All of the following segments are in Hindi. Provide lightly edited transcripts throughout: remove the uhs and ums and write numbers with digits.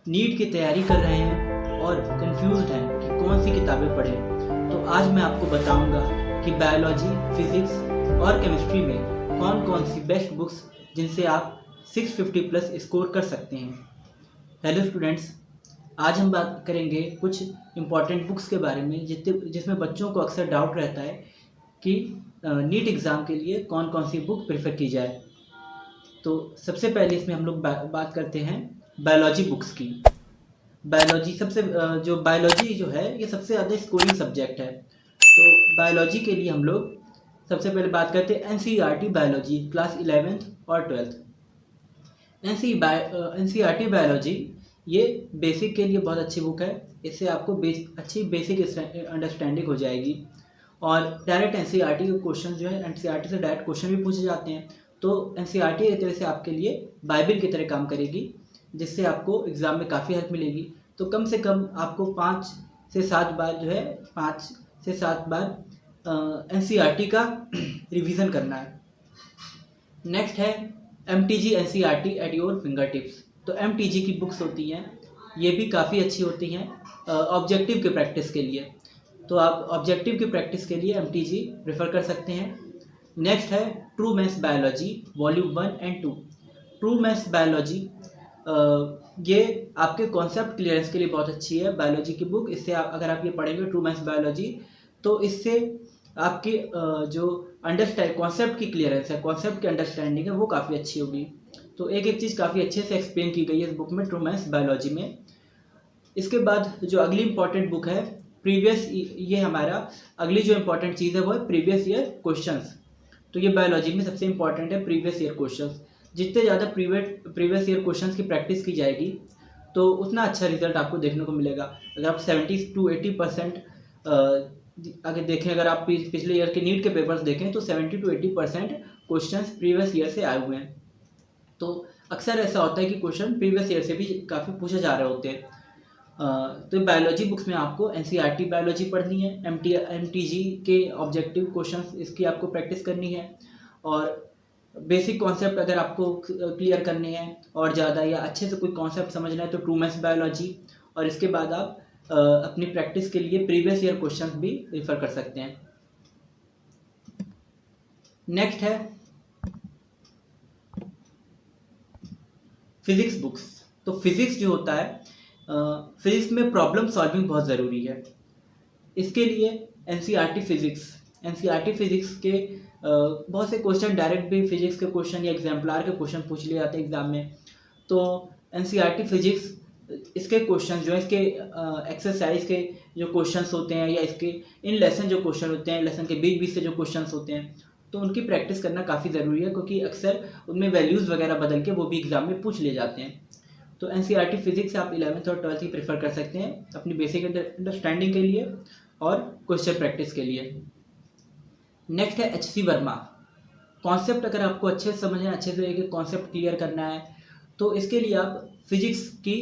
नीट की तैयारी कर रहे हैं और कंफ्यूज्ड हैं कि कौन सी किताबें पढ़ें, तो आज मैं आपको बताऊंगा कि बायोलॉजी, फिजिक्स और केमिस्ट्री में कौन कौन सी बेस्ट बुक्स जिनसे आप 650 प्लस स्कोर कर सकते हैं। हेलो स्टूडेंट्स, आज हम बात करेंगे कुछ इम्पॉर्टेंट बुक्स के बारे में जिसमें बच्चों को अक्सर डाउट रहता है कि नीट एग्ज़ाम के लिए कौन कौन सी बुक प्रेफर की जाए। तो सबसे पहले इसमें हम लोग बात करते हैं बायोलॉजी बुक्स की। बायोलॉजी जो है ये सबसे ज़्यादा स्कोरिंग सब्जेक्ट है। तो बायोलॉजी के लिए हम लोग सबसे पहले बात करते हैं एनसीईआरटी बायोलॉजी क्लास 11th और 12th। एनसीईआरटी बायोलॉजी ये बेसिक के लिए बहुत अच्छी बुक है। इससे आपको अच्छी बेसिक अंडरस्टैंडिंग हो जाएगी और डायरेक्ट एनसीईआरटी के क्वेश्चन जो है एनसीईआरटी से डायरेक्ट क्वेश्चन भी पूछे जाते हैं। तो एनसीईआरटी एक तरह से आपके लिए बाइबल की तरह काम करेगी, जिससे आपको एग्ज़ाम में काफ़ी हेल्प मिलेगी। तो कम से कम आपको 5 से 7 बार जो है 5 से 7 बार एनसीईआरटी का रिवीजन करना है। नेक्स्ट है MTG NCERT at your finger tips. तो MTG की बुक्स होती हैं, ये भी काफ़ी अच्छी होती हैं ऑब्जेक्टिव के प्रैक्टिस के लिए। तो आप ऑब्जेक्टिव की प्रैक्टिस के लिए MTG प्रेफर कर सकते हैं। नेक्स्ट है true maths biology volume 1 and 2। True maths biology ये आपके कॉन्सेप्ट क्लियरेंस के लिए बहुत अच्छी है बायोलॉजी की बुक। इससे अगर आप ये पढ़ेंगे ट्रू मैथ्स बायोलॉजी, तो इससे आपकी जो कॉन्सेप्ट की क्लियरेंस है, कॉन्सेप्ट की अंडरस्टैंडिंग है, वो काफ़ी अच्छी होगी। तो एक एक चीज़ काफ़ी अच्छे से एक्सप्लेन की गई है इस बुक में, ट्रू मैथ्स बायोलॉजी में। इसके बाद जो अगली इंपॉर्टेंट बुक है ये हमारा अगली जो इंपॉर्टेंट चीज़ है वो है प्रीवियस ईयर क्वेश्चंस। तो ये बायोलॉजी में सबसे इंपॉर्टेंट है प्रीवियस ईयर क्वेश्चंस। जितने ज़्यादा प्रीवियस ईयर क्वेश्चंस की प्रैक्टिस की जाएगी तो उतना अच्छा रिजल्ट आपको देखने को मिलेगा। अगर आप 70 to 80% अगर देखें, अगर आप पिछले ईयर के नीट के पेपर्स देखें तो 70 to 80% क्वेश्चंस प्रीवियस ईयर से आए हुए हैं। तो अक्सर ऐसा होता है कि क्वेश्चन प्रीवियस ईयर से भी काफ़ी पूछे जा रहे होते हैं। तो बायोलॉजी बुक्स में आपको एनसीईआरटी बायोलॉजी पढ़नी है, एमटीजी के ऑब्जेक्टिव क्वेश्चंस इसकी आपको प्रैक्टिस करनी है, और बेसिक कॉन्सेप्ट अगर आपको क्लियर करने हैं और ज़्यादा या अच्छे से कोई कॉन्सेप्ट समझना है तो ट्रू मैथ्स बायोलॉजी। और इसके बाद आप अपनी प्रैक्टिस के लिए प्रीवियस ईयर क्वेश्चंस भी रिफर कर सकते हैं। नेक्स्ट है फिजिक्स बुक्स। तो फिजिक्स जो होता है, फिजिक्स में प्रॉब्लम सॉल्विंग बहुत ज़रूरी है। इसके लिए एनसीईआरटी फिजिक्स के बहुत से क्वेश्चन डायरेक्ट भी फिजिक्स के क्वेश्चन या एग्जाम्पलर के क्वेश्चन पूछ लिए जाते हैं एग्जाम में। तो एनसीईआरटी फिजिक्स इसके क्वेश्चन जो है, इसके एक्सरसाइज के जो क्वेश्चंस होते हैं या इसके इन लेसन जो क्वेश्चन होते हैं, लेसन के बीच बीच से जो क्वेश्चंस होते हैं, तो उनकी प्रैक्टिस करना काफ़ी ज़रूरी है, क्योंकि अक्सर उनमें वैल्यूज़ वगैरह बदल के वो भी एग्जाम में पूछ लिए जाते हैं। तो एनसीईआरटी फिजिक्स आप 11th और 12th ही प्रेफर कर सकते हैं अपनी बेसिक अंडरस्टैंडिंग के लिए और क्वेश्चन प्रैक्टिस के लिए। नेक्स्ट है एच सी वर्मा। कॉन्सेप्ट अगर आपको अच्छे से समझना है, अच्छे से एक कॉन्सेप्ट क्लियर करना है, तो इसके लिए आप फिजिक्स की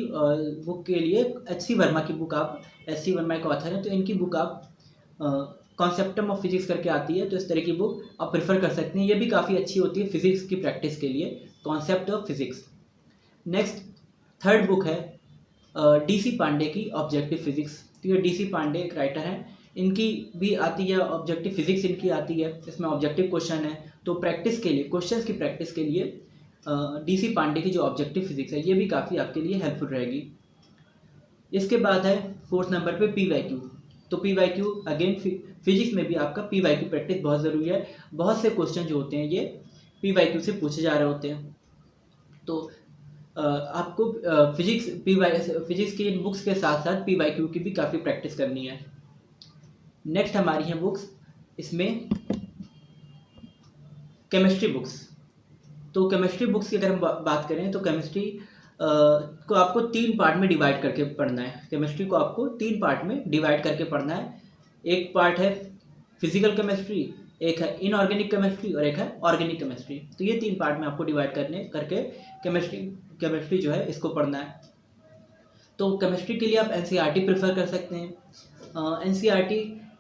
बुक के लिए एच सी वर्मा की बुक, आप एच सी वर्मा एक ऑथर हैं तो इनकी बुक आप कॉन्सेप्टम ऑफ फिजिक्स करके आती है, तो इस तरह की बुक आप प्रेफर कर सकते हैं। ये भी काफ़ी अच्छी होती है फिजिक्स की प्रैक्टिस के लिए, concept of physics. Next third book है DC पांडे की ऑब्जेक्टिव फिजिक्स। तो ये DC पांडे एक राइटर हैं, इनकी भी आती है ऑब्जेक्टिव फिजिक्स, इनकी आती है। इसमें ऑब्जेक्टिव क्वेश्चन है, तो प्रैक्टिस के लिए, क्वेश्चंस की प्रैक्टिस के लिए DC पांडे की जो ऑब्जेक्टिव फिजिक्स है ये भी काफ़ी आपके लिए हेल्पफुल रहेगी। इसके बाद है 4th नंबर पे PYQ। तो PYQ अगेन फिजिक्स में भी आपका PYQ प्रैक्टिस बहुत ज़रूरी है। बहुत से क्वेश्चन जो होते हैं ये PYQ से पूछे जा रहे होते हैं। तो आपको फिजिक्स की इन बुक्स के साथ साथ PYQ की भी काफ़ी प्रैक्टिस करनी है। नेक्स्ट हमारी है बुक्स, इसमें केमिस्ट्री बुक्स। तो केमिस्ट्री बुक्स की अगर हम बात करें तो केमिस्ट्री को आपको 3 पार्ट में डिवाइड करके पढ़ना है। केमिस्ट्री को आपको 3 पार्ट में डिवाइड करके पढ़ना है। एक पार्ट है फिजिकल केमिस्ट्री, एक है इनऑर्गेनिक केमिस्ट्री और एक है ऑर्गेनिक केमिस्ट्री। तो ये 3 पार्ट में आपको डिवाइड करके केमिस्ट्री जो है इसको पढ़ना है। तो केमिस्ट्री के लिए आप एनसीईआरटी प्रेफर कर सकते हैं। एनसीईआरटी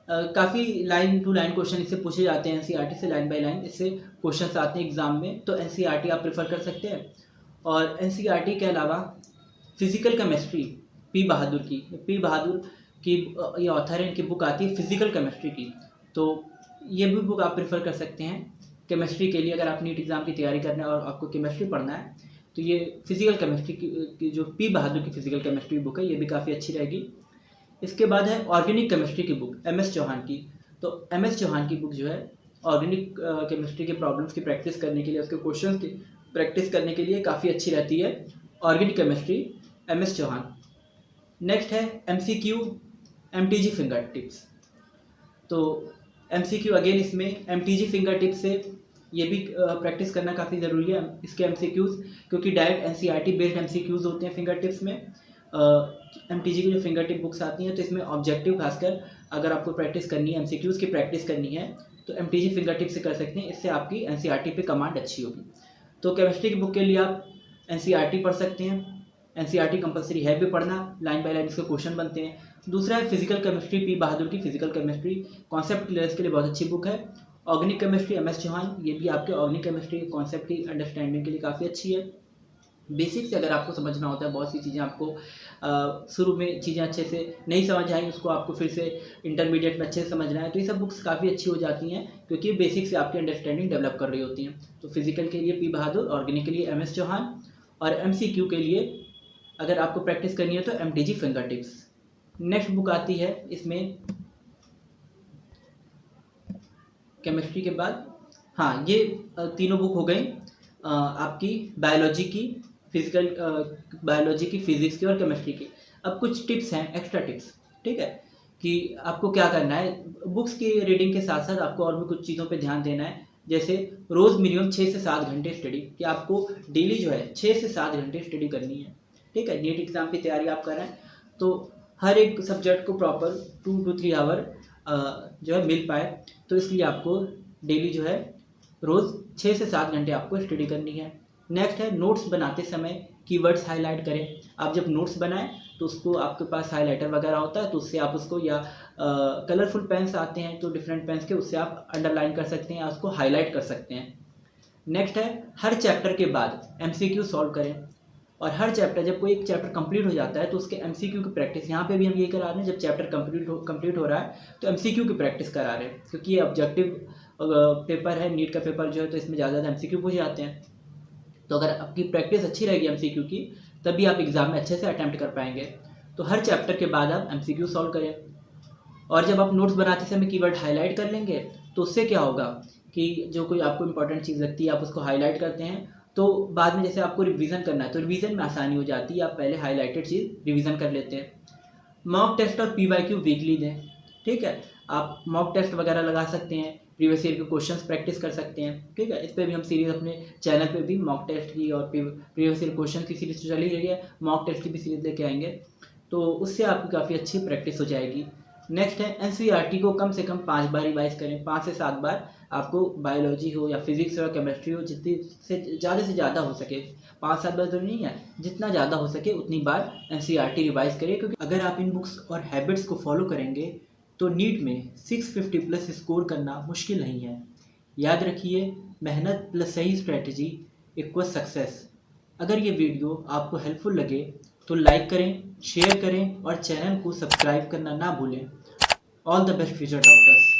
काफ़ी लाइन टू लाइन क्वेश्चन इससे पूछे जाते हैं, एनसीईआरटी से लाइन बाय लाइन इससे क्वेश्चंस आते हैं एग्जाम में, तो एनसीईआरटी आप प्रेफर कर सकते हैं। और एनसीईआरटी के अलावा फिजिकल केमिस्ट्री पी बहादुर की ये ऑथर है, इनकी बुक आती है फिजिकल केमिस्ट्री की। तो ये भी बुक आप प्रेफर कर सकते हैं केमिस्ट्री के लिए। अगर आप नीट एग्ज़ाम की तैयारी करना है और आपको केमिस्ट्री पढ़ना है तो ये फिजिकल केमिस्ट्री की जो पी बहादुर की फिजिकल केमिस्ट्री बुक है ये भी काफ़ी अच्छी रहेगी। इसके बाद है ऑर्गेनिक केमिस्ट्री की बुक MS चौहान की। तो MS चौहान की बुक जो है ऑर्गेनिक केमिस्ट्री के प्रॉब्लम्स की प्रैक्टिस करने के लिए, उसके क्वेश्चंस की प्रैक्टिस करने के लिए काफ़ी अच्छी रहती है organic chemistry MS Chauhan. Next है MCQ MTG फिंगर टिप्स। तो MCQ अगेन इसमें MTG फिंगर टिप्स से ये भी प्रैक्टिस करना काफ़ी ज़रूरी है इसके MCQs, क्योंकि डायरेक्ट NCERT बेस्ड MCQs होते हैं फिंगर टिप्स में। MTG की जो फिंगर टिप बुक्स आती हैं तो इसमें ऑब्जेक्टिव खासकर अगर आपको प्रैक्टिस करनी है MCQs की प्रैक्टिस करनी है तो MTG फिंगर टिप से कर सकते हैं। इससे आपकी NCERT पे कमांड अच्छी होगी। तो केमिस्ट्री की बुक के लिए आप NCERT पढ़ सकते हैं। NCERT कंपलसरी है भी पढ़ना, लाइन बाय लाइन इसके क्वेश्चन बनते हैं। दूसरा है फिजिकल केमिस्ट्री पी बहादुर की फिजिकल केमिस्ट्री, कॉन्सेप्ट क्लियर्स के लिए बहुत अच्छी बुक है। ऑर्गेनिक केमिस्ट्री MS चौहान, ये भी आपके ऑर्गेनिक केमिस्ट्री के कॉन्सेप्ट की अंडरस्टैंडिंग के लिए काफ़ी अच्छी है। बेसिक से अगर आपको समझना होता है, बहुत सी चीज़ें आपको शुरू में चीज़ें अच्छे से नहीं समझ आई, उसको आपको फिर से इंटरमीडिएट में अच्छे से समझना है, तो ये सब बुक्स काफ़ी अच्छी हो जाती हैं क्योंकि बेसिक से आपकी अंडरस्टैंडिंग डेवलप कर रही होती हैं। तो फिजिकल के लिए पी बहादुर, ऑर्गेनिक के लिए MS चौहान, और MCQ के लिए अगर आपको प्रैक्टिस करनी है तो MTG finger tips. Next book आती है इसमें केमिस्ट्री के बाद, हाँ ये तीनों बुक हो गई आपकी बायोलॉजी की, बायोलॉजी की, फिजिक्स की और केमिस्ट्री की। अब कुछ टिप्स हैं, एक्स्ट्रा टिप्स, ठीक है, कि आपको क्या करना है। बुक्स की रीडिंग के साथ साथ आपको और भी कुछ चीज़ों पे ध्यान देना है, जैसे रोज़ मिनिमम 6 से 7 घंटे स्टडी, कि आपको डेली जो है 6 से 7 घंटे स्टडी करनी है, ठीक है। नीट एग्ज़ाम की तैयारी आप कर रहे हैं तो हर एक सब्जेक्ट को प्रॉपर 2 to 3 आवर जो है मिल पाए, तो इसलिए आपको डेली जो है रोज़ 6 से 7 घंटे आपको स्टडी करनी है। नेक्स्ट है नोट्स बनाते समय कीवर्ड्स हाईलाइट करें। आप जब नोट्स बनाएं तो उसको, आपके पास हाईलाइटर वगैरह होता है तो उससे आप उसको, या कलरफुल पेन्स आते हैं तो डिफरेंट पेन्स के, उससे आप अंडरलाइन कर सकते हैं या उसको हाईलाइट कर सकते हैं। नेक्स्ट है हर चैप्टर के बाद MCQ सॉल्व करें, और हर चैप्टर, जब कोई एक चैप्टर कंप्लीट हो जाता है तो उसके MCQ की प्रैक्टिस, यहाँ पे भी हम ये करा रहे हैं, जब चैप्टर कंप्लीट हो रहा है तो MCQ की प्रैक्टिस करा रहे हैं, क्योंकि ये ऑब्जेक्टिव पेपर है, नीट का पेपर जो है, तो इसमें ज़्यादा MCQ पूछ जाते हैं। तो अगर आपकी प्रैक्टिस अच्छी रहेगी MCQ की, तभी आप एग्ज़ाम में अच्छे से अटैम्प्ट कर पाएंगे। तो हर चैप्टर के बाद आप MCQ सॉल्व करें, और जब आप नोट्स बनाते समय कीवर्ड हाईलाइट कर लेंगे तो उससे क्या होगा कि जो कोई आपको इंपॉर्टेंट चीज़ लगती है आप उसको हाईलाइट करते हैं, तो बाद में जैसे आपको रिवीजन करना है तो रिवीजन में आसानी हो जाती है, आप पहले हाईलाइटेड चीज़ रिवीजन कर लेते हैं। मॉक टेस्ट और PYQ वीकली दें, ठीक है। आप मॉक टेस्ट वगैरह लगा सकते हैं, प्रीवियस ईयर के क्वेश्चंस प्रैक्टिस कर सकते हैं, ठीक है। इस पर भी हम सीरीज अपने चैनल पे भी मॉक टेस्ट की और प्रीवियस ईयर क्वेश्चन की सीरीज चली रही है, मॉक टेस्ट की भी सीरीज लेके आएंगे, तो उससे आपकी काफ़ी अच्छी प्रैक्टिस हो जाएगी। नेक्स्ट है NCERT को कम से कम 5 बार रिवाइज करें, 5 से 7 बार। आपको बायोलॉजी हो या फिजिक्स हो या केमिस्ट्री हो, जितनी से ज़्यादा हो सके, 5-7 बार तो नहीं है, जितना ज़्यादा हो सके उतनी बार NCERT रिवाइज करिए, क्योंकि अगर आप इन बुक्स और हैबिट्स को फॉलो करेंगे तो नीट में 650 प्लस स्कोर करना मुश्किल नहीं है। याद रखिए, मेहनत प्लस सही स्ट्रेटजी इक्वल सक्सेस। अगर ये वीडियो आपको हेल्पफुल लगे तो लाइक करें, शेयर करें और चैनल को सब्सक्राइब करना ना भूलें। All the best future doctors.